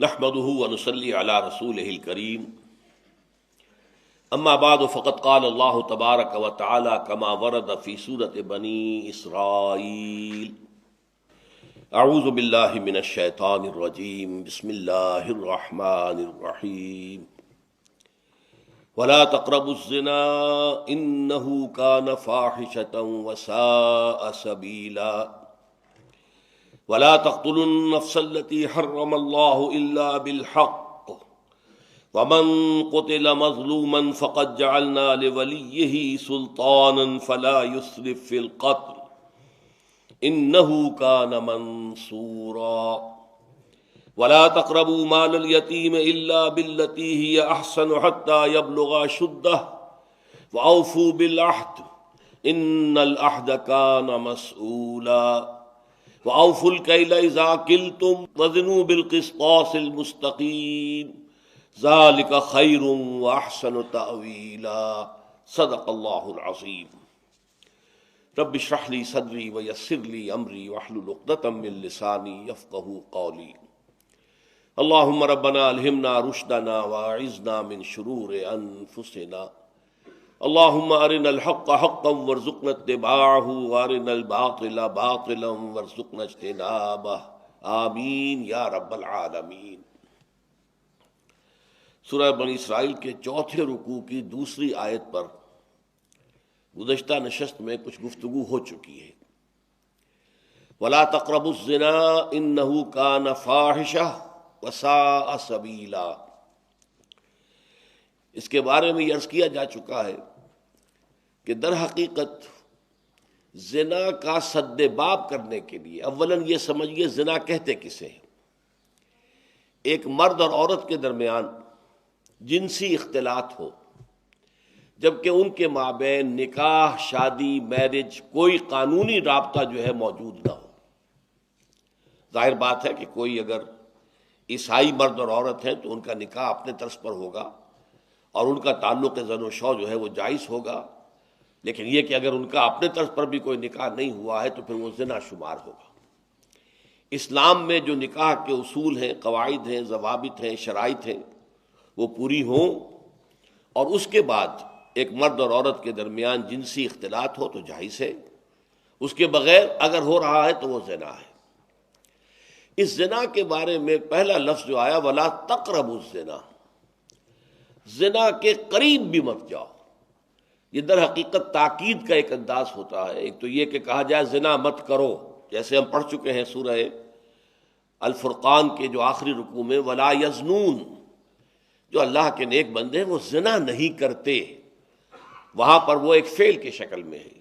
نحمده ونصلي على رسوله الكريم اما بعد فقد قال الله تبارك وتعالى كما ورد في سورة بني اسرائيل اعوذ بالله من الشيطان الرجيم بسم الله الرحمن الرحيم ولا تقربوا الزنا انه كان فاحشة وساء سبيلا ولا تقتلوا النفس التي حرم الله إلا بالحق ومن قتل مظلوما فقد جعلنا لوليه سلطانا فلا يسرف في القتل إنه كان منصورا ولا تقربوا مال اليتيم إلا بالتي هي أحسن حتى يبلغ أشده وأوفوا بالعهد إن العهد كان مسؤولا وَأَوْفُوا الْكَيْلَ إِذَا كِلْتُمْ وَزِنُوا بِالْقِسْطَاسِ الْمُسْتَقِيمِ ذَلِكَ خَيْرٌ وَأَحْسَنُ تَأْوِيلًا صدق اللہ العظیم رب اشرح لي صدری ویسر لي امری واحلل عقدۃ من لسانی یفقہوا قولی اللہم ربنا الہمنا رشدنا واعذنا من شرور انفسنا اللهم ارنا الحق حقا وارزقنا اتباعه وارنا الباطل باطلا وارزقنا اجتنابه آمین یا رب العالمین۔ سورہ بنی اسرائیل کے چوتھے رکوع کی دوسری آیت پر گزشتہ نشست میں کچھ گفتگو ہو چکی ہے۔ ولا تقربوا الزنا انه كان فاحشة وساء سبیلا، اس کے بارے میں یہ عرض کیا جا چکا ہے کہ در حقیقت زنا کا سد باب کرنے کے لیے اولاً یہ سمجھیے زنا کہتے کسے ہیں۔ ایک مرد اور عورت کے درمیان جنسی اختلاط ہو جبکہ ان کے مابین نکاح، شادی، میرج، کوئی قانونی رابطہ جو ہے موجود نہ ہو۔ ظاہر بات ہے کہ کوئی اگر عیسائی مرد اور عورت ہیں تو ان کا نکاح اپنے طرز پر ہوگا اور ان کا تعلق زن و شو جو ہے وہ جائز ہوگا، لیکن یہ کہ اگر ان کا اپنے طرز پر بھی کوئی نکاح نہیں ہوا ہے تو پھر وہ زنا شمار ہوگا۔ اسلام میں جو نکاح کے اصول ہیں، قواعد ہیں، ضوابط ہیں، شرائط ہیں، وہ پوری ہوں اور اس کے بعد ایک مرد اور عورت کے درمیان جنسی اختلاط ہو تو جائز ہے، اس کے بغیر اگر ہو رہا ہے تو وہ زنا ہے۔ اس زنا کے بارے میں پہلا لفظ جو آیا ولا تقربوا الزنا، زنا کے قریب بھی مت جاؤ، یہ در حقیقت تاکید کا ایک انداز ہوتا ہے۔ ایک تو یہ کہ کہا جائے زنا مت کرو، جیسے ہم پڑھ چکے ہیں سورہ الفرقان کے جو آخری رکوع میں ولا یزنون، جو اللہ کے نیک بندے ہیں وہ زنا نہیں کرتے، وہاں پر وہ ایک فعل کی شکل میں ہے۔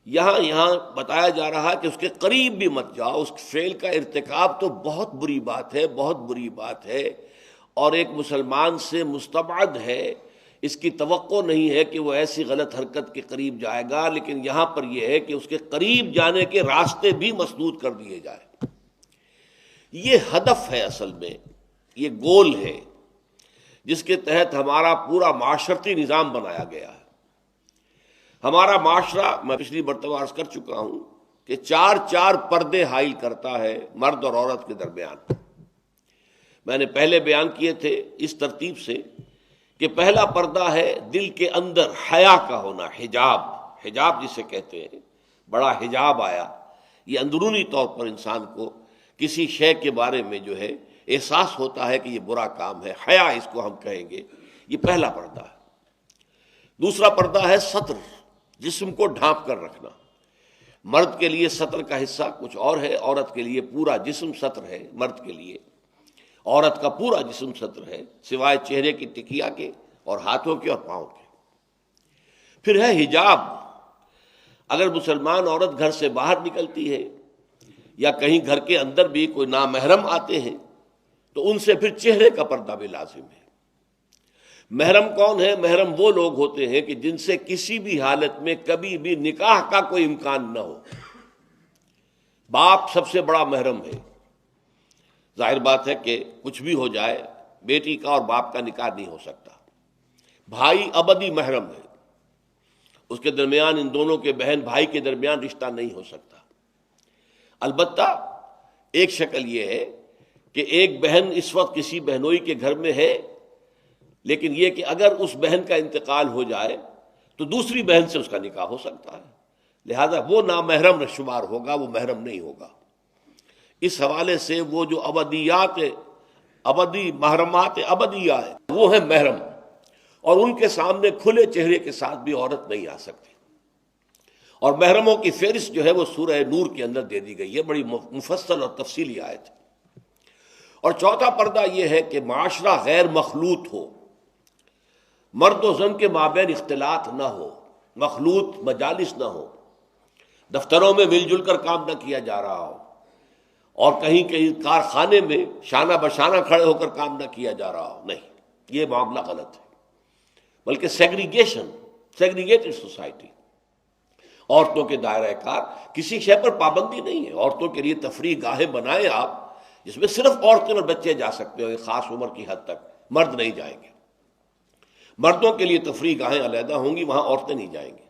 یہاں بتایا جا رہا ہے کہ اس کے قریب بھی مت جاؤ۔ اس فعل کا ارتکاب تو بہت بری بات ہے، بہت بری بات ہے، اور ایک مسلمان سے مستبعد ہے، اس کی توقع نہیں ہے کہ وہ ایسی غلط حرکت کے قریب جائے گا، لیکن یہاں پر یہ ہے کہ اس کے قریب جانے کے راستے بھی مسدود کر دیے جائیں۔ یہ ہدف ہے، اصل میں یہ گول ہے جس کے تحت ہمارا پورا معاشرتی نظام بنایا گیا ہے۔ ہمارا معاشرہ، میں پچھلی مرتبہ عرض کر چکا ہوں کہ چار پردے حائل کرتا ہے مرد اور عورت کے درمیان۔ میں نے پہلے بیان کیے تھے اس ترتیب سے کہ پہلا پردہ ہے دل کے اندر حیا کا ہونا، حجاب جسے کہتے ہیں، بڑا حجاب آیا، یہ اندرونی طور پر انسان کو کسی شے کے بارے میں جو ہے احساس ہوتا ہے کہ یہ برا کام ہے، حیا اس کو ہم کہیں گے، یہ پہلا پردہ ہے۔ دوسرا پردہ ہے ستر، جسم کو ڈھانپ کر رکھنا۔ مرد کے لیے ستر کا حصہ کچھ اور ہے، عورت کے لیے پورا جسم ستر ہے۔ مرد کے لیے عورت کا پورا جسم ستر ہے سوائے چہرے کی ٹکیا کے اور ہاتھوں کے اور پاؤں کے۔ پھر ہے حجاب، اگر مسلمان عورت گھر سے باہر نکلتی ہے یا کہیں گھر کے اندر بھی کوئی نامحرم آتے ہیں تو ان سے پھر چہرے کا پردہ بھی لازم ہے۔ محرم کون ہے؟ محرم وہ لوگ ہوتے ہیں کہ جن سے کسی بھی حالت میں کبھی بھی نکاح کا کوئی امکان نہ ہو۔ باپ سب سے بڑا محرم ہے۔ ظاہر بات ہے کہ کچھ بھی ہو جائے بیٹی کا اور باپ کا نکاح نہیں ہو سکتا۔ بھائی ابدی محرم ہے، اس کے درمیان ان دونوں کے بہن بھائی کے درمیان رشتہ نہیں ہو سکتا۔ البتہ ایک شکل یہ ہے کہ ایک بہن اس وقت کسی بہنوئی کے گھر میں ہے، لیکن یہ کہ اگر اس بہن کا انتقال ہو جائے تو دوسری بہن سے اس کا نکاح ہو سکتا ہے، لہذا وہ نامحرم شمار ہوگا، وہ محرم نہیں ہوگا۔ اس حوالے سے وہ جو ابدی محرمات ابدیہ ہے وہ ہے محرم، اور ان کے سامنے کھلے چہرے کے ساتھ بھی عورت نہیں آ سکتی، اور محرموں کی فہرست جو ہے وہ سورہ نور کے اندر دے دی گئی ہے، بڑی مفصل اور تفصیلی آیت ہے۔ اور چوتھا پردہ یہ ہے کہ معاشرہ غیر مخلوط ہو، مرد و زن کے مابین اختلاط نہ ہو، مخلوط مجالس نہ ہو، دفتروں میں مل جل کر کام نہ کیا جا رہا ہو، اور کہیں کہیں کارخانے میں شانہ بشانہ کھڑے ہو کر کام نہ کیا جا رہا ہو، نہیں، یہ معاملہ غلط ہے، بلکہ سیگریگیٹڈ سوسائٹی، عورتوں کے دائرہ کار کسی شے پر پابندی نہیں ہے، عورتوں کے لیے تفریح گاہیں بنائیں آپ جس میں صرف عورتیں اور بچے جا سکتے ہو ایک خاص عمر کی حد تک، مرد نہیں جائیں گے، مردوں کے لیے تفریح گاہیں علیحدہ ہوں گی، وہاں عورتیں نہیں جائیں گی۔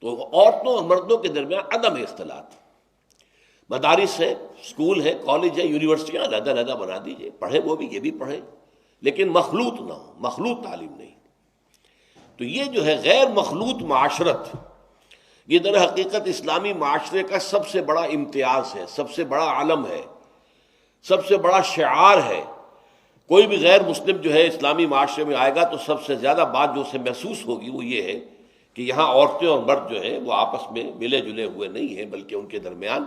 تو عورتوں اور مردوں کے درمیان عدم اختلاط، مدارس ہے، اسکول ہے، کالج ہے، یونیورسٹیاں علیحدہ علیحدہ بنا دیجیے، پڑھیں وہ بھی، یہ بھی پڑھیں، لیکن مخلوط نہ ہو، مخلوط تعلیم نہیں۔ تو یہ جو ہے غیر مخلوط معاشرت، یہ در حقیقت اسلامی معاشرے کا سب سے بڑا امتیاز ہے، سب سے بڑا علم ہے، سب سے بڑا شعار ہے۔ کوئی بھی غیر مسلم جو ہے اسلامی معاشرے میں آئے گا تو سب سے زیادہ بات جو اسے محسوس ہوگی وہ یہ ہے کہ یہاں عورتیں اور مرد جو ہیں وہ آپس میں ملے جلے ہوئے نہیں ہیں، بلکہ ان کے درمیان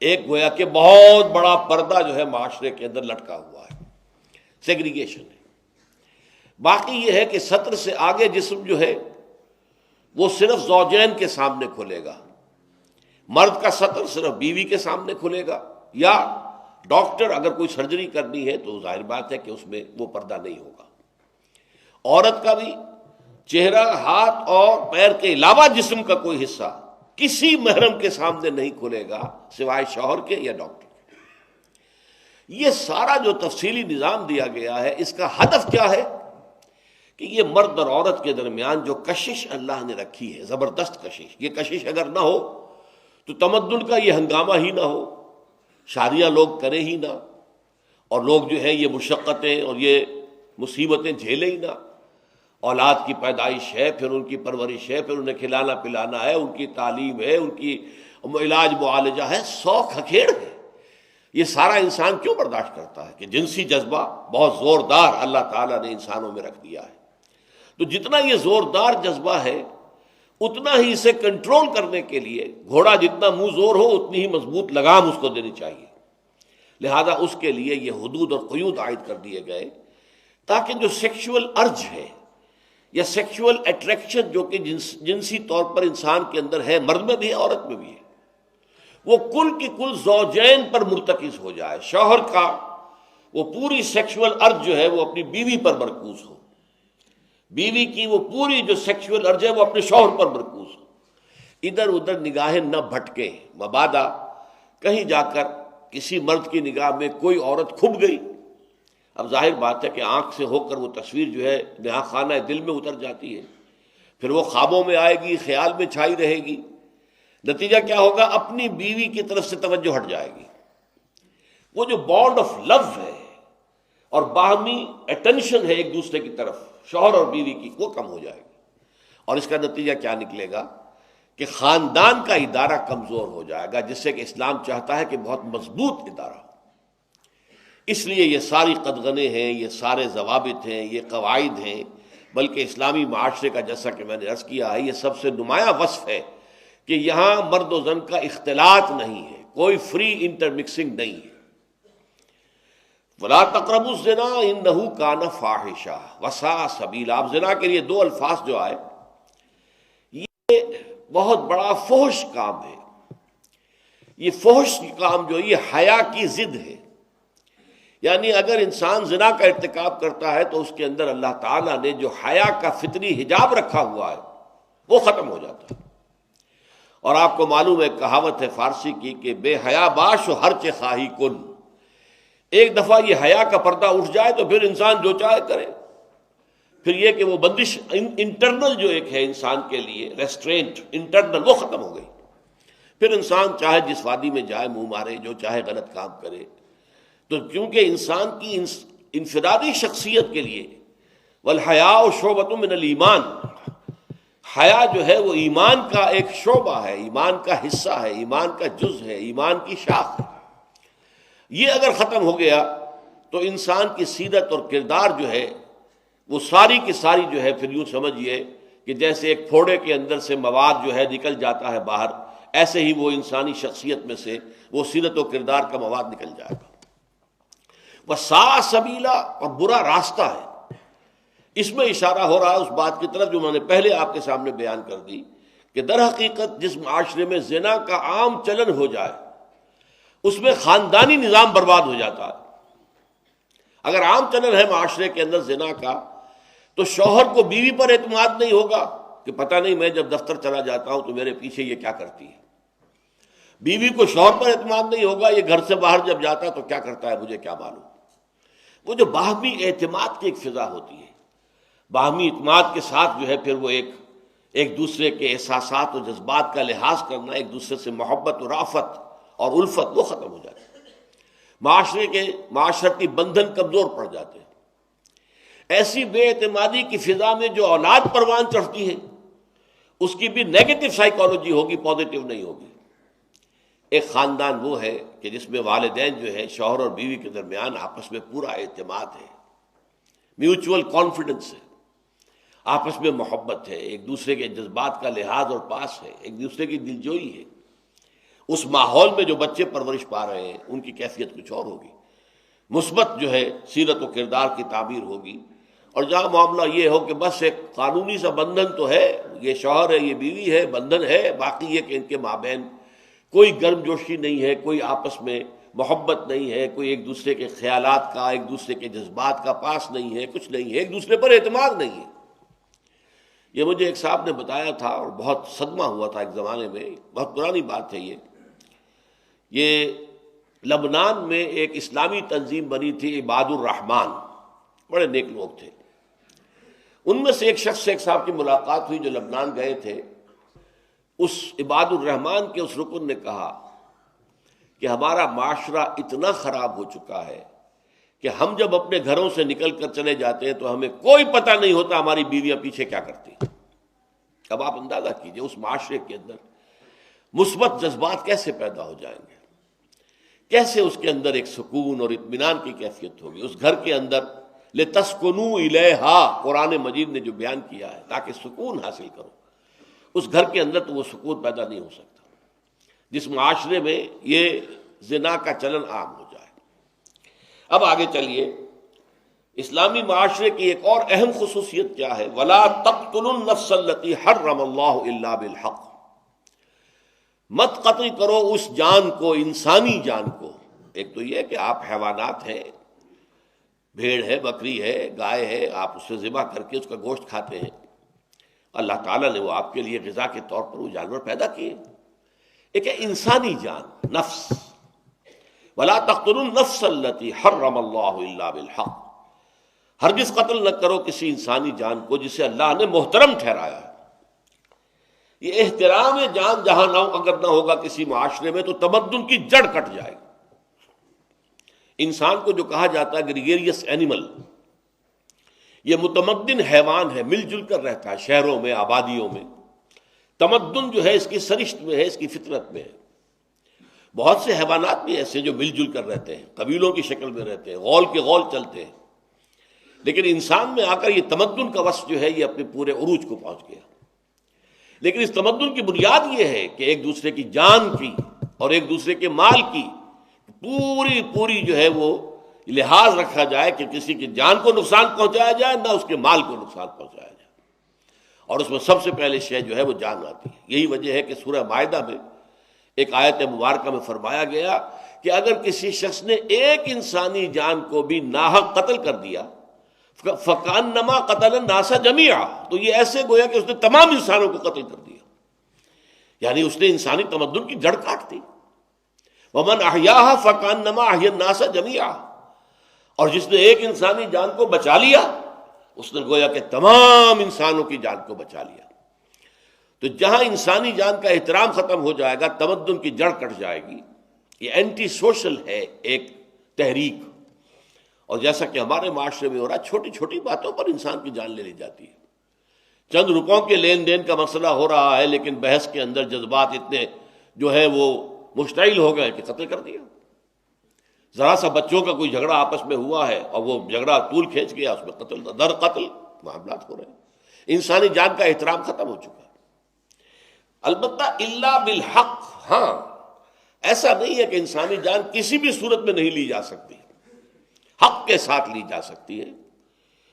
ایک گویا کہ بہت بڑا پردہ جو ہے معاشرے کے اندر لٹکا ہوا ہے، سیگریگیشن ہے۔ باقی یہ ہے کہ سطر سے آگے جسم جو ہے وہ صرف زوجین کے سامنے کھلے گا، مرد کا سطر صرف بیوی کے سامنے کھلے گا، یا ڈاکٹر اگر کوئی سرجری کرنی ہے تو ظاہر بات ہے کہ اس میں وہ پردہ نہیں ہوگا۔ عورت کا بھی چہرہ، ہاتھ اور پیر کے علاوہ جسم کا کوئی حصہ کسی محرم کے سامنے نہیں کھلے گا سوائے شوہر کے یا ڈاکٹر کے۔ یہ سارا جو تفصیلی نظام دیا گیا ہے، اس کا ہدف کیا ہے کہ یہ مرد اور عورت کے درمیان جو کشش اللہ نے رکھی ہے، زبردست کشش، یہ کشش اگر نہ ہو تو تمدن کا یہ ہنگامہ ہی نہ ہو، شادیاں لوگ کریں ہی نہ، اور لوگ جو ہے یہ مشقتیں اور یہ مصیبتیں جھیلیں ہی نہ۔ اولاد کی پیدائش ہے، پھر ان کی پرورش ہے، پھر انہیں کھلانا پلانا ہے، ان کی تعلیم ہے، ان کی علاج معالجہ ہے، 100 کھکھیڑ ہے۔ یہ سارا انسان کیوں برداشت کرتا ہے کہ جنسی جذبہ بہت زوردار اللہ تعالیٰ نے انسانوں میں رکھ دیا ہے۔ تو جتنا یہ زوردار جذبہ ہے اتنا ہی اسے کنٹرول کرنے کے لیے گھوڑا جتنا منہ زور ہو اتنی ہی مضبوط لگام اس کو دینی چاہیے، لہذا اس کے لیے یہ حدود اور قیود عائد کر دیے گئے تاکہ جو سیکشول ارج ہے یا سیکشول اٹریکشن جو کہ جنسی طور پر انسان کے اندر ہے، مرد میں بھی ہے عورت میں بھی ہے، وہ کل کی کل زوجین پر مرتکز ہو جائے، شوہر کا وہ پوری سیکشول ارج جو ہے وہ اپنی بیوی پر مرکوز ہو، بیوی کی وہ پوری جو سیکشول ارج ہے وہ اپنے شوہر پر مرکوز ہو، ادھر ادھر نگاہیں نہ بھٹکیں، مبادا کہیں جا کر کسی مرد کی نگاہ میں کوئی عورت کھب گئی، اب ظاہر بات ہے کہ آنکھ سے ہو کر وہ تصویر جو ہے نہا خانہ دل میں اتر جاتی ہے، پھر وہ خوابوں میں آئے گی، خیال میں چھائی رہے گی، نتیجہ کیا ہوگا؟ اپنی بیوی کی طرف سے توجہ ہٹ جائے گی، وہ جو بانڈ آف لو ہے اور باہمی اٹینشن ہے ایک دوسرے کی طرف شوہر اور بیوی کی، وہ کم ہو جائے گی، اور اس کا نتیجہ کیا نکلے گا کہ خاندان کا ادارہ کمزور ہو جائے گا، جس سے کہ اسلام چاہتا ہے کہ بہت مضبوط ادارہ ہو۔ اس لیے یہ ساری قدغنیں ہیں، یہ سارے ضوابط ہیں، یہ قواعد ہیں، بلکہ اسلامی معاشرے کا جیسا کہ میں نے عرض کیا ہے یہ سب سے نمایاں وصف ہے کہ یہاں مرد و زن کا اختلاط نہیں ہے، کوئی فری انٹرمکسنگ نہیں ہے۔ وَلَا تَقْرَبُوا الزِّنَا إِنَّهُ كَانَ فَاحِشًا وَسَاءَ سَبِيلًا۔ اب زنا کے لیے دو الفاظ جو آئے، یہ بہت بڑا فحش کام ہے، یہ فحش کام جو یہ حیا کی ضد ہے، یعنی اگر انسان زنا کا ارتکاب کرتا ہے تو اس کے اندر اللہ تعالیٰ نے جو حیا کا فطری حجاب رکھا ہوا ہے وہ ختم ہو جاتا ہے۔ اور آپ کو معلوم ہے کہاوت ہے فارسی کی کہ بے حیا باش و ہر چے خواہی کن، ایک دفعہ یہ حیا کا پردہ اٹھ جائے تو پھر انسان جو چاہے کرے، پھر یہ کہ وہ بندش انٹرنل جو ایک ہے انسان کے لیے ریسٹرینٹ انٹرنل وہ ختم ہو گئی، پھر انسان چاہے جس وادی میں جائے منہ مارے، جو چاہے غلط کام کرے، تو کیونکہ انسان کی انفرادی شخصیت کے لیے والحیاء شعبۃ من الایمان، حیا جو ہے وہ ایمان کا ایک شعبہ ہے، ایمان کا حصہ ہے، ایمان کا جز ہے، ایمان کی شاخ ہے۔ یہ اگر ختم ہو گیا تو انسان کی سیرت اور کردار جو ہے وہ ساری کی ساری جو ہے پھر یوں سمجھیے کہ جیسے ایک پھوڑے کے اندر سے مواد جو ہے نکل جاتا ہے باہر، ایسے ہی وہ انسانی شخصیت میں سے وہ سیرت و کردار کا مواد نکل جائے گا۔ وَسَاءَ سَبِيلًا، اور برا راستہ ہے۔ اس میں اشارہ ہو رہا ہے اس بات کی طرف جو میں نے پہلے آپ کے سامنے بیان کر دی کہ در حقیقت جس معاشرے میں زنا کا عام چلن ہو جائے اس میں خاندانی نظام برباد ہو جاتا ہے۔ اگر عام چلن ہے معاشرے کے اندر زنا کا تو شوہر کو بیوی پر اعتماد نہیں ہوگا کہ پتہ نہیں میں جب دفتر چلا جاتا ہوں تو میرے پیچھے یہ کیا کرتی ہے، بیوی کو شوہر پر اعتماد نہیں ہوگا یہ گھر سے باہر جب جاتا تو کیا کرتا ہے مجھے کیا معلوم۔ وہ جو باہمی اعتماد کی ایک فضا ہوتی ہے، باہمی اعتماد کے ساتھ جو ہے پھر وہ ایک دوسرے کے احساسات و جذبات کا لحاظ کرنا، ایک دوسرے سے محبت و رافت اور الفت وہ ختم ہو جاتی ہے، معاشرے کے معاشرتی بندھن کمزور پڑ جاتے ہیں۔ ایسی بے اعتمادی کی فضا میں جو اولاد پروان چڑھتی ہے اس کی بھی نیگیٹو سائیکالوجی ہوگی، پازیٹیو نہیں ہوگی۔ ایک خاندان وہ ہے کہ جس میں والدین جو ہے شوہر اور بیوی کے درمیان آپس میں پورا اعتماد ہے، میوچول کانفیڈنس ہے، آپس میں محبت ہے، ایک دوسرے کے جذبات کا لحاظ اور پاس ہے، ایک دوسرے کی دلجوئی ہے۔ اس ماحول میں جو بچے پرورش پا رہے ہیں ان کی کیفیت کچھ اور ہوگی، مثبت جو ہے سیرت و کردار کی تعبیر ہوگی۔ اور جہاں معاملہ یہ ہو کہ بس ایک قانونی سا بندھن تو ہے، یہ شوہر ہے یہ بیوی ہے، بندھن ہے، باقی یہ کہ ان کے مابین کوئی گرم جوشی نہیں ہے، کوئی آپس میں محبت نہیں ہے، کوئی ایک دوسرے کے خیالات کا، ایک دوسرے کے جذبات کا پاس نہیں ہے، کچھ نہیں ہے، ایک دوسرے پر اعتماد نہیں ہے۔ یہ مجھے ایک صاحب نے بتایا تھا اور بہت صدمہ ہوا تھا ایک زمانے میں، بہت پرانی بات ہے یہ لبنان میں ایک اسلامی تنظیم بنی تھی عباد الرحمن، بڑے نیک لوگ تھے۔ ان میں سے ایک شخص سے ایک صاحب کی ملاقات ہوئی جو لبنان گئے تھے۔ اس عباد الرحمن کے اس رکن نے کہا کہ ہمارا معاشرہ اتنا خراب ہو چکا ہے کہ ہم جب اپنے گھروں سے نکل کر چلے جاتے ہیں تو ہمیں کوئی پتہ نہیں ہوتا ہماری بیویاں پیچھے کیا کرتی ہیں۔ اب آپ اندازہ کیجئے اس معاشرے کے اندر مثبت جذبات کیسے پیدا ہو جائیں گے، کیسے اس کے اندر ایک سکون اور اطمینان کی کیفیت ہوگی اس گھر کے اندر۔ لِتَسْكُنُوا إِلَيْهَا قرآن مجید نے جو بیان کیا ہے تاکہ سکون حاصل کرو، اس گھر کے اندر تو وہ سکون پیدا نہیں ہو سکتا جس معاشرے میں یہ زنا کا چلن عام ہو جائے۔ اب آگے چلیے، اسلامی معاشرے کی ایک اور اہم خصوصیت کیا ہے؟ وَلَا تَقْتُلُوا النَّفْسَ الَّتِي حَرَّمَ اللَّهُ إِلَّا بِالْحَقِّ، مت قتل کرو اس جان کو، انسانی جان کو۔ ایک تو یہ کہ آپ حیوانات ہیں، بھیڑ ہے، بکری ہے، گائے ہے، آپ اسے ذبح کر کے اس کا گوشت کھاتے ہیں، اللہ تعالیٰ نے وہ آپ کے لیے غذا کے طور پر وہ جانور پیدا کیے۔ ایک ہے انسانی جان، نفس، وَلَا تَقْتُلُوا النَّفْسَ الَّتِي حَرَّمَ اللَّهُ إِلَّا بِالْحَقِّ، ہرگز قتل نہ کرو کسی انسانی جان کو جسے اللہ نے محترم ٹھہرایا ہے۔ یہ احترام جان جہاں نہ اگر نہ ہوگا کسی معاشرے میں تو تمدن کی جڑ کٹ جائے گی۔ انسان کو جو کہا جاتا ہے گریگیریس اینیمل، یہ متمدن حیوان ہے، مل جل کر رہتا ہے شہروں میں، آبادیوں میں۔ تمدن جو ہے اس کی سرشت میں ہے، اس کی فطرت میں ہے۔ بہت سے حیوانات بھی ایسے جو مل جل کر رہتے ہیں، قبیلوں کی شکل میں رہتے ہیں، غول کے غول چلتے ہیں، لیکن انسان میں آ کر یہ تمدن کا وصف جو ہے یہ اپنے پورے عروج کو پہنچ گیا۔ لیکن اس تمدن کی بنیاد یہ ہے کہ ایک دوسرے کی جان کی اور ایک دوسرے کے مال کی پوری جو ہے وہ لحاظ رکھا جائے کہ کسی کی جان کو نقصان پہنچایا جائے نہ اس کے مال کو نقصان پہنچایا جائے، اور اس میں سب سے پہلے شے جو ہے وہ جان آتی ہے۔ یہی وجہ ہے کہ سورہ مائدہ میں ایک آیت مبارکہ میں فرمایا گیا کہ اگر کسی شخص نے ایک انسانی جان کو بھی ناحق قتل کر دیا فَكَأَنَّمَا قَتَلَ النَّاسَ جَمِيعًا، تو یہ ایسے گویا کہ اس نے تمام انسانوں کو قتل کر دیا، یعنی اس نے انسانی تمدن کی جڑ کاٹ دی۔ وَمَنْ أَحْيَاهَا فَكَأَنَّمَا أَحْيَا النَّاسَ جَمِيعًا، اور جس نے ایک انسانی جان کو بچا لیا اس نے گویا کہ تمام انسانوں کی جان کو بچا لیا۔ تو جہاں انسانی جان کا احترام ختم ہو جائے گا تمدن کی جڑ کٹ جائے گی۔ یہ اینٹی سوشل ہے ایک تحریک. اور جیسا کہ ہمارے معاشرے میں ہو رہا ہے، چھوٹی چھوٹی باتوں پر انسان کی جان لے لی جاتی ہے. چند روپوں کے لین دین کا مسئلہ ہو رہا ہے، لیکن بحث کے اندر جذبات اتنے جو ہے وہ مشتعل ہو گئے کہ قتل کر دیا. ذرا سا بچوں کا کوئی جھگڑا آپس میں ہوا ہے اور وہ جھگڑا طول کھینچ گیا، اس میں قتل در قتل معاملات ہو رہے ہیں. انسانی جان کا احترام ختم ہو چکا ہے. البتہ الا بالحق، ہاں ایسا نہیں ہے کہ انسانی جان کسی بھی صورت میں نہیں لی جا سکتی، حق کے ساتھ لی جا سکتی ہے.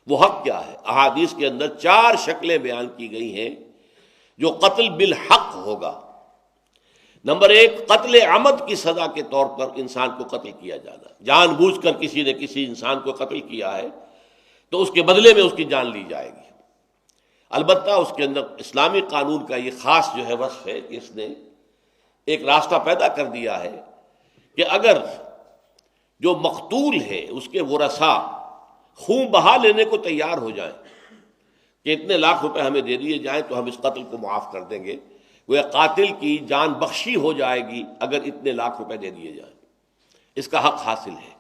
وہ حق کیا ہے؟ احادیث کے اندر 4 شکلیں بیان کی گئی ہیں جو قتل بالحق ہوگا. نمبر 1، قتل عمد کی سزا کے طور پر انسان کو قتل کیا جانا. جان بوجھ کر کسی نے کسی انسان کو قتل کیا ہے تو اس کے بدلے میں اس کی جان لی جائے گی. البتہ اس کے اندر اسلامی قانون کا یہ خاص جو ہے وصف ہے کہ اس نے ایک راستہ پیدا کر دیا ہے کہ اگر جو مقتول ہے اس کے ورثاء خون بہا لینے کو تیار ہو جائیں کہ اتنے لاکھ روپے ہمیں دے دیے جائیں تو ہم اس قتل کو معاف کر دیں گے، وہ قاتل کی جان بخشی ہو جائے گی اگر اتنے لاکھ روپے دے دیے جائیں. اس کا حق حاصل ہے،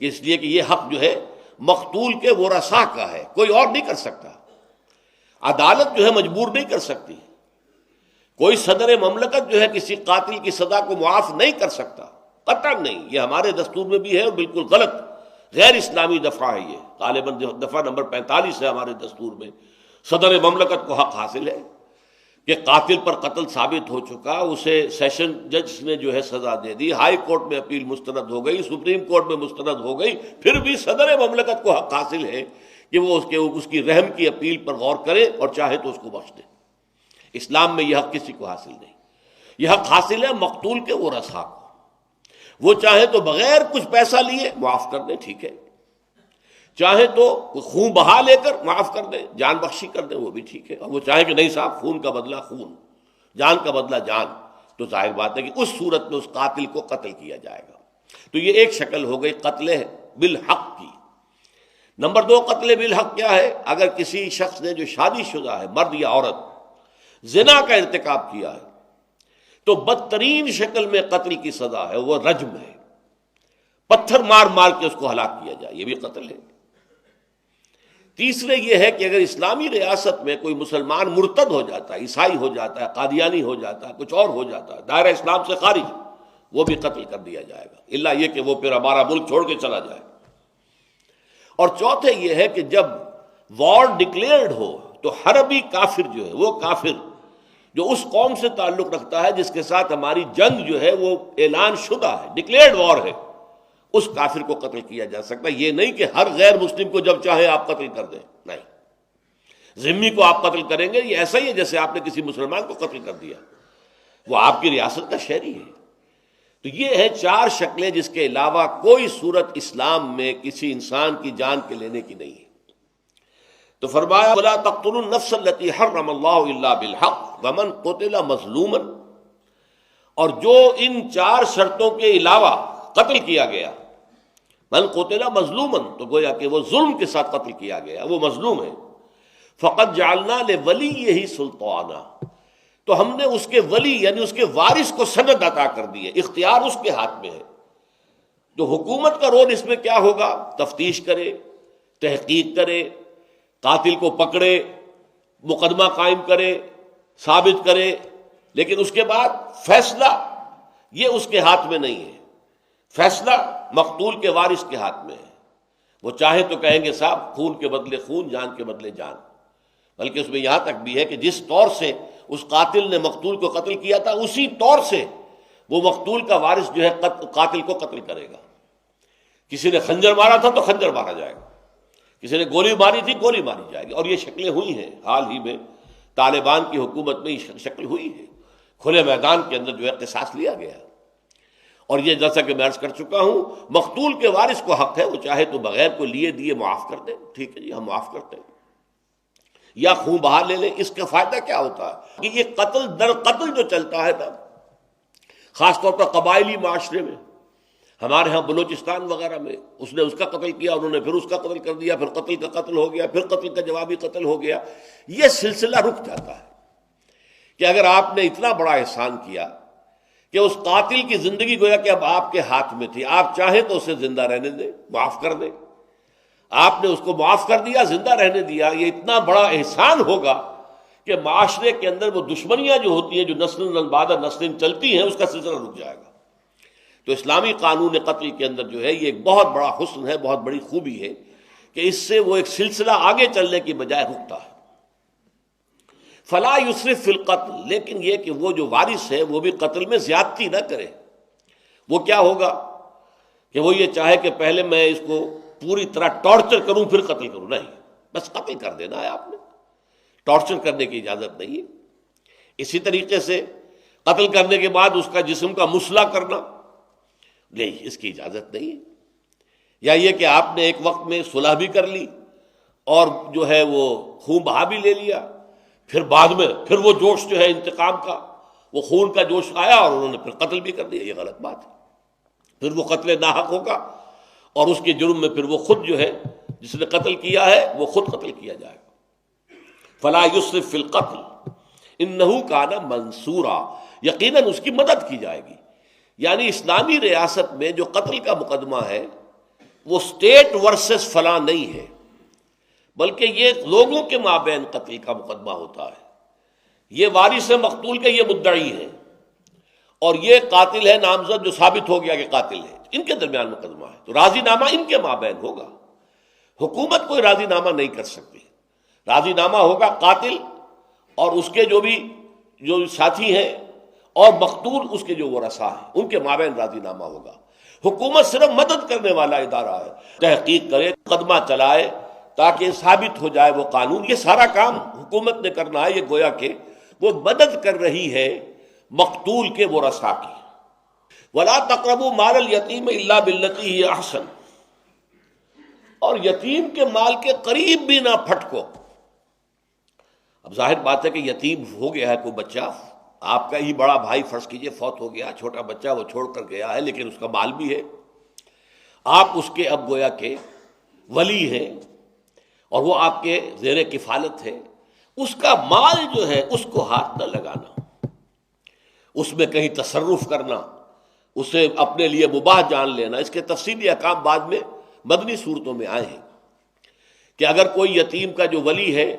اس لیے کہ یہ حق جو ہے مقتول کے ورثاء کا ہے، کوئی اور نہیں کر سکتا. عدالت جو ہے مجبور نہیں کر سکتی، کوئی صدر مملکت جو ہے کسی قاتل کی سزا کو معاف نہیں کر سکتا، قطعاً نہیں. یہ ہمارے دستور میں بھی ہے اور بالکل غلط غیر اسلامی دفعہ ہے. یہ غالباً دفعہ نمبر 45 ہے ہمارے دستور میں. صدر مملکت کو حق حاصل ہے کہ قاتل پر قتل ثابت ہو چکا، اسے سیشن جج نے جو ہے سزا دے دی، ہائی کورٹ میں اپیل مسترد ہو گئی، سپریم کورٹ میں مسترد ہو گئی، پھر بھی صدر مملکت کو حق حاصل ہے کہ وہ اس کی رحم کی اپیل پر غور کرے اور چاہے تو اس کو بخش دے. اسلام میں یہ حق کسی کو حاصل نہیں. یہ حق حاصل ہے مقتول کے ورثاء کو. وہ چاہے تو بغیر کچھ پیسہ لیے معاف کر دیں، ٹھیک ہے، چاہے تو خون بہا لے کر معاف کر دیں، جان بخشی کر دیں، وہ بھی ٹھیک ہے. اور وہ چاہے کہ نہیں صاحب خون کا بدلہ خون، جان کا بدلہ جان، تو ظاہر بات ہے کہ اس صورت میں اس قاتل کو قتل کیا جائے گا. تو یہ ایک شکل ہو گئی قتل بالحق کی. نمبر 2، قتل بالحق کیا ہے؟ اگر کسی شخص نے جو شادی شدہ ہے، مرد یا عورت، زنا کا ارتکاب کیا ہے تو بدترین شکل میں قتل کی سزا ہے، وہ رجم ہے. پتھر مار مار کے اس کو ہلاک کیا جائے، یہ بھی قتل ہے. تیسرے یہ ہے کہ اگر اسلامی ریاست میں کوئی مسلمان مرتد ہو جاتا ہے، عیسائی ہو جاتا ہے، قادیانی ہو جاتا ہے، کچھ اور ہو جاتا ہے، دائرہ اسلام سے خارج، وہ بھی قتل کر دیا جائے گا، الا یہ کہ وہ پھر ہمارا ملک چھوڑ کے چلا جائے. اور چوتھے یہ ہے کہ جب وار ڈکلیئرڈ ہو تو حربی کافر جو ہے، وہ کافر جو اس قوم سے تعلق رکھتا ہے جس کے ساتھ ہماری جنگ جو ہے وہ اعلان شدہ ہے، ڈکلیئرڈ وار ہے، اس کافر کو قتل کیا جا سکتا ہے. یہ نہیں کہ ہر غیر مسلم کو جب چاہے آپ قتل کر دیں، نہیں. ذمہ کو آپ قتل کریں گے، یہ ایسا ہی ہے جیسے آپ نے کسی مسلمان کو قتل کر دیا، وہ آپ کی ریاست کا شہری ہے. تو یہ ہے 4 شکلیں جس کے علاوہ کوئی صورت اسلام میں کسی انسان کی جان کے لینے کی نہیں ہے. تو فرمایا وَلَا تَقْتُلُوا النَّفْسَ الَّتِي حَرَّمَ اللَّهُ إِلَّا بِالْحَقِّ وَمَنْ قُتِلَ مَظْلُومًا، اور جو ان 4 شرطوں کے علاوہ قتل کیا گیا، من قتل مظلومًا، تو گویا کہ وہ ظلم کے ساتھ قتل کیا گیا، وہ مظلوم ہے، فقد جعلنا لولیہ سلطانا، تو ہم نے اس کے ولی یعنی اس کے وارث کو سند عطا کر دی ہے، اختیار اس کے ہاتھ میں ہے. تو حکومت کا رول اس میں کیا ہوگا؟ تفتیش کرے، تحقیق کرے، قاتل کو پکڑے، مقدمہ قائم کرے، ثابت کرے، لیکن اس کے بعد فیصلہ یہ اس کے ہاتھ میں نہیں ہے. فیصلہ مقتول کے وارث کے ہاتھ میں ہے. وہ چاہے تو کہیں گے صاحب خون کے بدلے خون، جان کے بدلے جان. بلکہ اس میں یہاں تک بھی ہے کہ جس طور سے اس قاتل نے مقتول کو قتل کیا تھا اسی طور سے وہ مقتول کا وارث جو ہے قاتل کو قتل کرے گا. کسی نے خنجر مارا تھا تو خنجر مارا جائے گا، کسی نے گولی ماری تھی گولی ماری جائے گی. اور یہ شکلیں ہوئی ہیں، حال ہی میں طالبان کی حکومت میں یہ شکل ہوئی ہے، کھلے میدان کے اندر جو ہے قصاص لیا گیا. اور یہ جیسا کہ میں عرض کر چکا ہوں، مقتول کے وارث کو حق ہے، وہ چاہے تو بغیر کو لیے دیے معاف کر دے، ٹھیک ہے جی ہم معاف کرتے ہیں، یا خون بہا لے لیں. اس کا فائدہ کیا ہوتا ہے کہ یہ قتل در قتل جو چلتا ہے نا، خاص طور پر قبائلی معاشرے میں، ہمارے ہاں بلوچستان وغیرہ میں اس نے اس کا قتل کیا، انہوں نے پھر اس کا قتل کر دیا، پھر قتل کا قتل ہو گیا، پھر قتل کا جوابی قتل ہو گیا. یہ سلسلہ رک جاتا ہے کہ اگر آپ نے اتنا بڑا احسان کیا کہ اس قاتل کی زندگی گویا کہ اب آپ کے ہاتھ میں تھی، آپ چاہیں تو اسے زندہ رہنے دیں، معاف کر دیں۔ آپ نے اس کو معاف کر دیا، زندہ رہنے دیا، یہ اتنا بڑا احسان ہوگا کہ معاشرے کے اندر وہ دشمنیاں جو ہوتی ہیں، جو نسل بعد نسل چلتی ہیں، اس کا سلسلہ رک جائے گا۔ تو اسلامی قانون قتل کے اندر جو ہے یہ ایک بہت بڑا حسن ہے، بہت بڑی خوبی ہے کہ اس سے وہ ایک سلسلہ آگے چلنے کی بجائے رکتا ہے۔ فلا یسرف فی القتل، لیکن یہ کہ وہ جو وارث ہے وہ بھی قتل میں زیادتی نہ کرے۔ وہ کیا ہوگا کہ وہ یہ چاہے کہ پہلے میں اس کو پوری طرح ٹارچر کروں پھر قتل کروں، نہیں، بس قتل کر دینا ہے آپ نے، ٹارچر کرنے کی اجازت نہیں ہے۔ اسی طریقے سے قتل کرنے کے بعد اس کا جسم کا مسلح کرنا، نہیں، اس کی اجازت نہیں ہے۔ یا یہ کہ آپ نے ایک وقت میں صلح بھی کر لی اور جو ہے وہ خون بہا بھی لے لیا، پھر بعد میں پھر وہ جوش جو ہے انتقام کا، وہ خون کا جوش آیا اور انہوں نے پھر قتل بھی کر دیا، یہ غلط بات ہے۔ پھر وہ قتل ناحق ہوگا اور اس کے جرم میں پھر وہ خود جو ہے جس نے قتل کیا ہے وہ خود قتل کیا جائے گا۔ فلا یسرف فی القتل انہ کان منصورا، یقیناً اس کی مدد کی جائے گی۔ یعنی اسلامی ریاست میں جو قتل کا مقدمہ ہے وہ اسٹیٹ ورسز فلاں نہیں ہے، بلکہ یہ لوگوں کے مابین قتل کا مقدمہ ہوتا ہے۔ یہ وارث مقتول کے یہ مدعی ہیں اور یہ قاتل ہے نامزد جو ثابت ہو گیا کہ قاتل ہے، ان کے درمیان مقدمہ ہے، تو راضی نامہ ان کے مابین ہوگا۔ حکومت کوئی راضی نامہ نہیں کر سکتی، راضی نامہ ہوگا قاتل اور اس کے جو ساتھی ہیں اور مقتول اس کے جو ورثاء ہیں، ان کے مابین راضی نامہ ہوگا۔ حکومت صرف مدد کرنے والا ادارہ ہے، تحقیق کرے، مقدمہ چلائے تاکہ ثابت ہو جائے وہ قانون، یہ سارا کام حکومت نے کرنا ہے۔ یہ گویا کہ وہ مدد کر رہی ہے مقتول کے ورثاء کی۔ وَلَا تَقْرَبُوا مَالَ الْيَتِيمِ إِلَّا بِالَّتِي هِيَ أَحْسَنُ، اور یتیم کے مال کے قریب بھی نہ پھٹکو۔ اب ظاہر بات ہے کہ یتیم ہو گیا ہے کوئی بچہ، آپ کا ہی بڑا بھائی فرض کیجئے فوت ہو گیا، چھوٹا بچہ وہ چھوڑ کر گیا ہے، لیکن اس کا مال بھی ہے، آپ اس کے اب گویا کہ ولی ہیں اور وہ آپ کے زیر کفالت ہے، اس کا مال جو ہے اس کو ہاتھ نہ لگانا، اس میں کہیں تصرف کرنا، اسے اپنے لیے مباح جان لینا۔ اس کے تفصیلی احکام بعد میں مدنی صورتوں میں آئے ہیں کہ اگر کوئی یتیم کا جو ولی ہے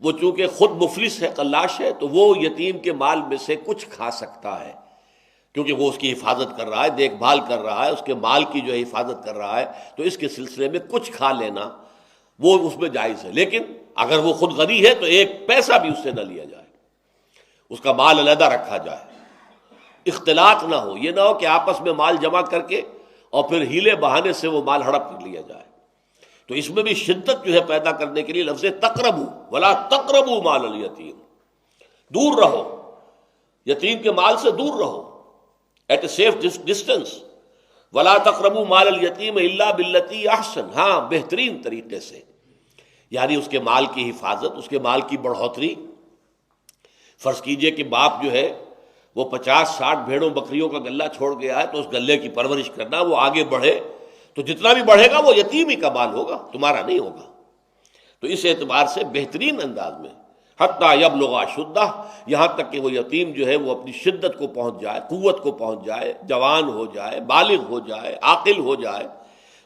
وہ چونکہ خود مفلس ہے، قلاش ہے، تو وہ یتیم کے مال میں سے کچھ کھا سکتا ہے، کیونکہ وہ اس کی حفاظت کر رہا ہے، دیکھ بھال کر رہا ہے، اس کے مال کی جو ہے حفاظت کر رہا ہے، تو اس کے سلسلے میں کچھ کھا لینا وہ اس میں جائز ہے۔ لیکن اگر وہ خود غنی ہے تو ایک پیسہ بھی اس سے نہ لیا جائے، اس کا مال علیحدہ رکھا جائے، اختلاط نہ ہو، یہ نہ ہو کہ آپس میں مال جمع کر کے اور پھر ہیلے بہانے سے وہ مال ہڑپ کر لیا جائے۔ تو اس میں بھی شدت جو ہے پیدا کرنے کے لیے لفظ تقربو، ولا تقربو مال الیتیم، دور رہو، یتیم کے مال سے دور رہو، ایٹ اے سیف ڈسٹینس۔ ولا تقربو مال الیتیم الا باللتی احسن، ہاں بہترین طریقے سے، یعنی اس کے مال کی حفاظت، اس کے مال کی بڑھوتری۔ فرض کیجئے کہ باپ جو ہے وہ 50-60 بھیڑوں بکریوں کا غلہ چھوڑ گیا ہے، تو اس غلے کی پرورش کرنا، وہ آگے بڑھے تو جتنا بھی بڑھے گا وہ یتیم ہی کا مال ہوگا، تمہارا نہیں ہوگا۔ تو اس اعتبار سے بہترین انداز میں حتیٰ یبلغ اشدہ، یہاں تک کہ وہ یتیم جو ہے وہ اپنی شدت کو پہنچ جائے، قوت کو پہنچ جائے، جوان ہو جائے، بالغ ہو جائے، عاقل ہو جائے۔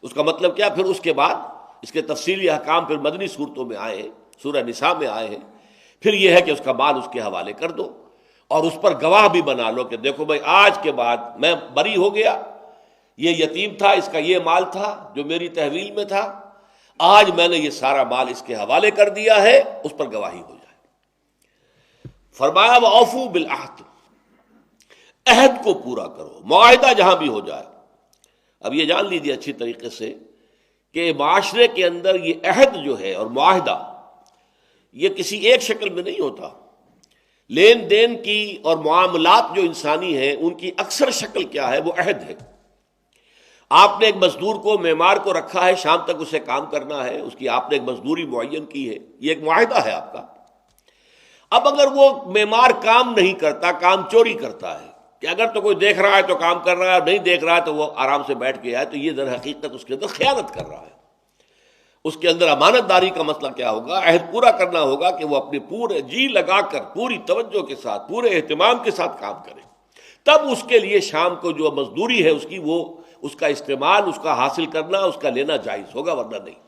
اس کا مطلب کیا؟ پھر اس کے بعد اس کے تفصیلی احکام پھر مدنی صورتوں میں آئے ہیں، سورہ نساء میں آئے ہیں۔ پھر یہ ہے کہ اس کا مال اس کے حوالے کر دو اور اس پر گواہ بھی بنا لو کہ دیکھو بھائی آج کے بعد میں بری ہو گیا، یہ یتیم تھا، اس کا یہ مال تھا جو میری تحویل میں تھا، آج میں نے یہ سارا مال اس کے حوالے کر دیا ہے، اس پر گواہی ہو جائے۔ فرمایا وَأَوْفُوا بِالْعَهْدِ، عہد کو پورا کرو، معاہدہ جہاں بھی ہو جائے۔ اب یہ جان لیجیے اچھی طریقے سے کہ معاشرے کے اندر یہ عہد جو ہے اور معاہدہ یہ کسی ایک شکل میں نہیں ہوتا۔ لین دین کی اور معاملات جو انسانی ہیں ان کی اکثر شکل کیا ہے؟ وہ عہد ہے۔ آپ نے ایک مزدور کو، معمار کو رکھا ہے، شام تک اسے کام کرنا ہے، اس کی آپ نے ایک مزدوری معین کی ہے، یہ ایک معاہدہ ہے آپ کا۔ اب اگر وہ معمار کام نہیں کرتا، کام چوری کرتا ہے کہ اگر تو کوئی دیکھ رہا ہے تو کام کر رہا ہے، نہیں دیکھ رہا ہے تو وہ آرام سے بیٹھ گیا ہے، تو یہ در حقیقت اس کے اندر خیانت کر رہا ہے۔ اس کے اندر امانت داری کا مسئلہ کیا ہوگا؟ عہد پورا کرنا ہوگا کہ وہ اپنے پورے جی لگا کر، پوری توجہ کے ساتھ، پورے اہتمام کے ساتھ کام کرے، تب اس کے لیے شام کو جو مزدوری ہے اس کی، وہ اس کا استعمال، اس کا حاصل کرنا، اس کا لینا جائز ہوگا، ورنہ نہیں۔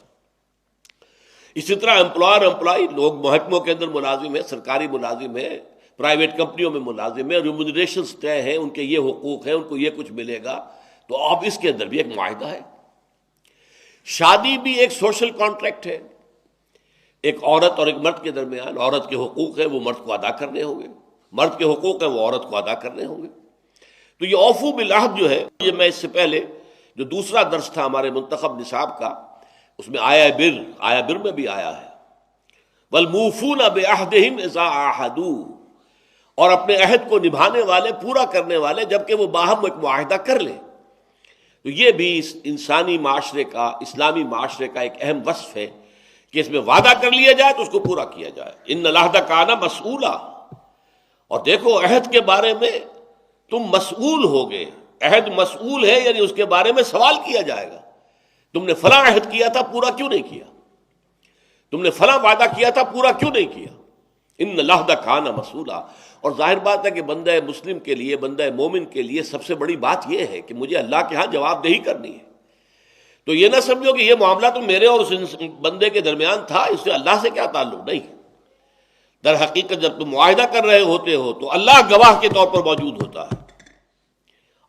اسی طرح امپلائر امپلائی، لوگ محکموں کے اندر ملازم ہیں، سرکاری ملازم ہیں، پرائیویٹ کمپنیوں میں ملازم ہیں، ریمونریشنز طے ہیں، ان کے یہ حقوق ہیں، ان کو یہ کچھ ملے گا، تو اب اس کے اندر بھی ایک معاہدہ ہے۔ شادی بھی ایک سوشل کانٹریکٹ ہے، ایک عورت اور ایک مرد کے درمیان۔ عورت کے حقوق ہیں وہ مرد کو ادا کرنے ہوں گے، مرد کے حقوق ہیں وہ عورت کو ادا کرنے ہوں گے۔ تو یہ اوفو بالعہد جو ہے، یہ میں اس سے پہلے جو دوسرا درس تھا ہمارے منتخب نصاب کا، اس میں آیا بر میں بھی آیا ہے، والموفون بعہدہم اذا عاہدوا، اور اپنے عہد کو نبھانے والے، پورا کرنے والے، جبکہ وہ باہم ایک معاہدہ کر لیں۔ تو یہ بھی انسانی معاشرے کا، اسلامی معاشرے کا ایک اہم وصف ہے کہ اس میں وعدہ کر لیا جائے تو اس کو پورا کیا جائے۔ ان العہد کان مسئولا، اور دیکھو عہد کے بارے میں تم مسئول ہوگے، عہد مسئول ہے، یعنی اس کے بارے میں سوال کیا جائے گا۔ تم نے فلاں عہد کیا تھا، پورا کیوں نہیں کیا؟ تم نے فلاں وعدہ کیا تھا، پورا کیوں نہیں کیا؟ ان العہد کان مسئولا۔ اور ظاہر بات ہے کہ بندہ مسلم کے لیے، بندہ مومن کے لیے سب سے بڑی بات یہ ہے کہ مجھے اللہ کے ہاں جواب دہی کرنی ہے۔ تو یہ نہ سمجھو کہ یہ معاملہ تو میرے اور اس بندے کے درمیان تھا، اس سے اللہ سے کیا تعلق، نہیں۔ در حقیقت جب تم معاہدہ کر رہے ہوتے ہو تو اللہ گواہ کے طور پر موجود ہوتا ہے۔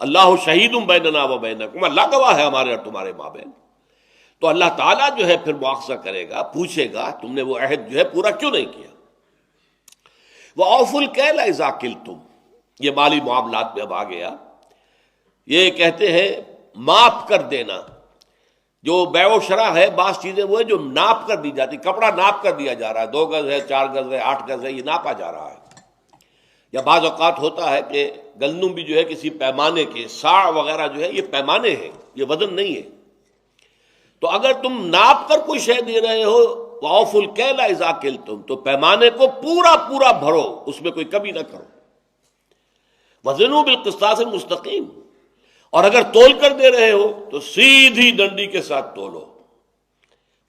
اللہ شہید بیننا و بینکم، اللہ گواہ ہے ہمارے اور تمہارے مابین۔ تو اللہ تعالیٰ جو ہے پھر مواخذہ کرے گا، پوچھے گا تم نے وہ عہد جو ہے پورا کیوں نہیں کیا۔ وَأَوْفُوا الْكَيْلَ إِذَا كِلْتُمْ، یہ مالی معاملات میں اب آ گیا۔ یہ کہتے ہیں ماپ کر دینا، جو بیع و شرع ہے، بعض چیزیں وہ ہے جو ناپ کر دی جاتی، کپڑا ناپ کر دیا جا رہا ہے، 2 گز ہے، 4 گز ہے، 8 گز ہے، یہ ناپا جا رہا ہے۔ یا بعض اوقات ہوتا ہے کہ گندم بھی جو ہے کسی پیمانے کے، ساع وغیرہ جو ہے یہ پیمانے ہیں، یہ وزن نہیں ہے۔ تو اگر تم ناپ کر کوئی شے دے رہے ہو، وَأَوْفُوا الْكَيْلَ إِذَا كِلْتُمْ، تو پیمانے کو پورا پورا بھرو، اس میں کوئی کمی نہ کرو۔ وَزِنُوا بِالْقِسْطَاسِ الْمُسْتَقِيمِ، اور اگر تول کر دے رہے ہو تو سیدھی ڈنڈی کے ساتھ تولو،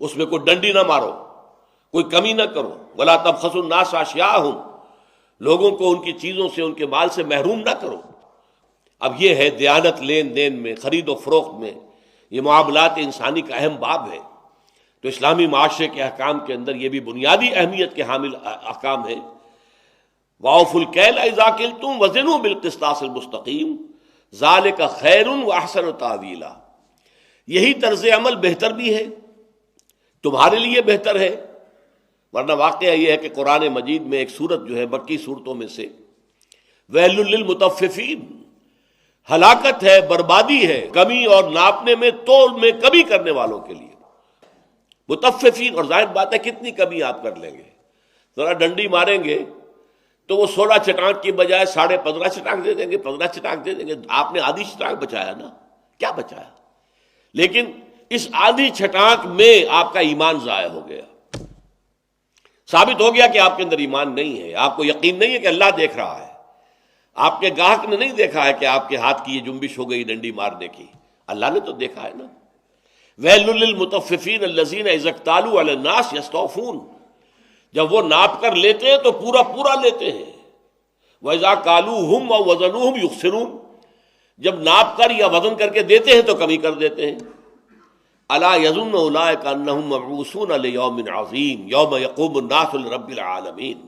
اس میں کوئی ڈنڈی نہ مارو، کوئی کمی نہ کرو۔ وَلَا تَبْخَسُوا النَّاسَ أَشْيَاءَهُمْ، لوگوں کو ان کی چیزوں سے، ان کے مال سے محروم نہ کرو۔ اب یہ ہے دیانت، لین دین میں، خرید و فروخت میں، یہ معاملات انسانی کا اہم باب ہے۔ تو اسلامی معاشرے کے احکام کے اندر یہ بھی بنیادی اہمیت کے حامل احکام ہیں۔ وَأَوْفُوا الْكَيْلَ إِذَا كِلْتُمْ وَزِنُوا بِالْقِسْطَاسِ الْمُسْتَقِيمِ ذَلِكَ خَيْرٌ وَأَحْسَنُ تَأْوِيلًا، یہی طرز عمل بہتر بھی ہے، تمہارے لیے بہتر ہے۔ ورنہ واقعہ یہ ہے کہ قرآن مجید میں ایک سورت جو ہے مکی صورتوں میں سے، وَيْلٌ لِّلْمُطَفِّفِينَ، ہلاکت ہے، بربادی ہے کمی اور ناپنے میں، تول میں کمی کرنے والوں کے لیے۔ متففین، اور ظاہر بات ہے کتنی کمی آپ کر لیں گے، ذرا ڈنڈی ماریں گے تو وہ 16 چٹانک کی بجائے 15.5 چٹانک دے دیں گے، 15 چٹانک دے دیں گے، آپ نے آدھی چٹانک بچایا نا، کیا بچایا؟ لیکن اس آدھی چٹانک میں آپ کا ایمان ضائع ہو گیا، ثابت ہو گیا کہ آپ کے اندر ایمان نہیں ہے، آپ کو یقین نہیں ہے کہ اللہ دیکھ رہا ہے، آپ کے گاہک نے نہیں دیکھا ہے کہ آپ کے ہاتھ کی یہ جنبش ہو گئی ڈنڈی مارنے کی، اللہ نے تو دیکھا ہے نا۔ وَيْلٌ لِّلْمُطَفِّفِينَ الَّذِينَ إِذَا اكْتَالُوا عَلَى النَّاسِ يَسْتَوْفُونَ، جب وہ ناپ کر لیتے ہیں تو پورا پورا لیتے ہیں۔ وَإِذَا كَالُوهُمْ أَوْ وَزَنُوهُمْ يُخْسِرُونَ، جب ناپ کر یا وزن کر کے دیتے ہیں تو کمی کر دیتے ہیں۔ أَلَا يَظُنُّ أُولَٰئِكَ أَنَّهُم مَّبْعُوثُونَ لِيَوْمٍ عَظِيمٍ يَوْمَ يَقُومُ النَّاسُ لِرَبِّ الْعَالَمِينَ،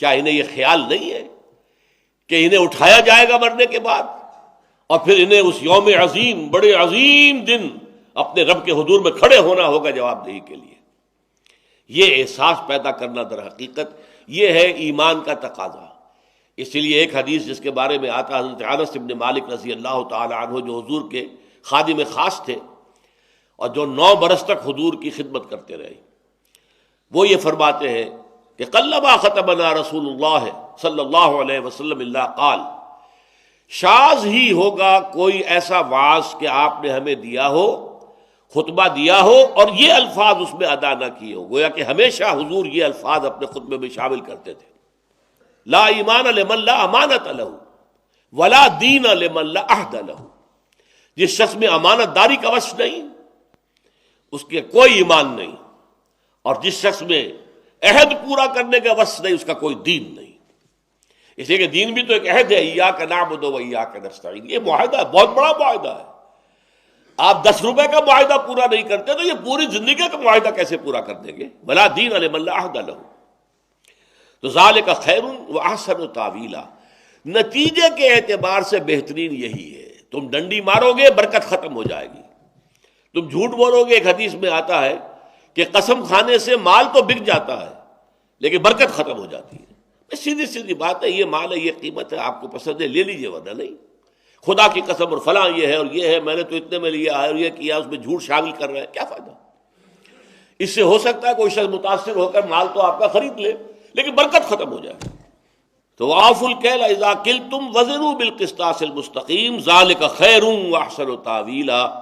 کیا انہیں یہ خیال نہیں ہے کہ انہیں اٹھایا جائے گا مرنے کے بعد، اور پھر انہیں اس یوم عظیم، بڑے عظیم دن اپنے رب کے حضور میں کھڑے ہونا ہوگا جواب دہی کے لیے۔ یہ احساس پیدا کرنا در حقیقت یہ ہے ایمان کا تقاضا۔ اسی لیے ایک حدیث جس کے بارے میں آتا، حضرت انس بن مالک رضی اللہ تعالی عنہ، جو حضور کے خادم خاص تھے اور جو 9 برس تک حضور کی خدمت کرتے رہے، وہ یہ فرماتے ہیں کہ قلما خطبنا رسول اللہ صلی اللہ علیہ وسلم الا قال، شاذ ہی ہوگا کوئی ایسا وعظ کہ آپ نے ہمیں دیا ہو، خطبہ دیا ہو اور یہ الفاظ اس میں ادا نہ کیے ہو۔ گویا کہ ہمیشہ حضور یہ الفاظ اپنے خطبے میں شامل کرتے تھے، لا ایمان لمن لا امانت لہ ولا دین لمن لا عہد لہ، جس شخص میں امانت داری کا وصف نہیں، اس کے کوئی ایمان نہیں، اور جس شخص میں عہد پورا کرنے کا وصف نہیں، اس کا کوئی دین نہیں۔ اس لیے کہ دین بھی تو ایک عہد ہے، ایاک نعبد و ایاک نستعین، یہ معاہدہ ہے، بہت بڑا معاہدہ ہے۔ آپ 10 روپے کا معاہدہ پورا نہیں کرتے تو یہ پوری زندگی کا معاہدہ کیسے پورا کر دیں گے؟ ولا دین لمن لا عہد لہ۔ تو ذالک خیر واحسن تاویلا، نتیجے کے اعتبار سے بہترین یہی ہے۔ تم ڈنڈی مارو گے برکت ختم ہو جائے گی، تم جھوٹ بولو گے، ایک حدیث میں آتا ہے کہ قسم کھانے سے مال تو بک جاتا ہے لیکن برکت ختم ہو جاتی ہے۔ سیدھی سیدھی بات ہے، یہ مال ہے، یہ قیمت ہے، آپ کو پسند ہے لے لیجیے ورنہ نہیں۔ خدا کی قسم اور فلاں یہ ہے اور یہ ہے، میں نے تو اتنے میں لیا ہے اور یہ کیا، اس میں جھوٹ شامل کر رہے ہیں، کیا فائدہ؟ اس سے ہو سکتا ہے کوئی شخص متاثر ہو کر مال تو آپ کا خرید لے لیکن برکت ختم ہو جائے۔ تو وَأَوْفُوا الْكَيْلَ إِذَا كِلْتُمْ وَزِنُوا بِالْقِسْطَاسِ الْمُسْتَقِيمِ ذَلِكَ خَيْرٌ وَأَحْسَنُ تَأْوِيلًا۔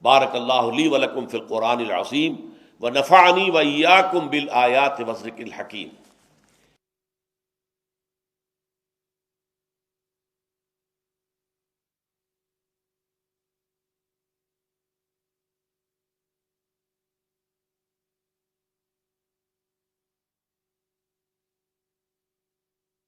بارک اللہ لی ولکم فی القرآن العظیم ونفعنی وإیاکم بالآیات والذکر الحکیم۔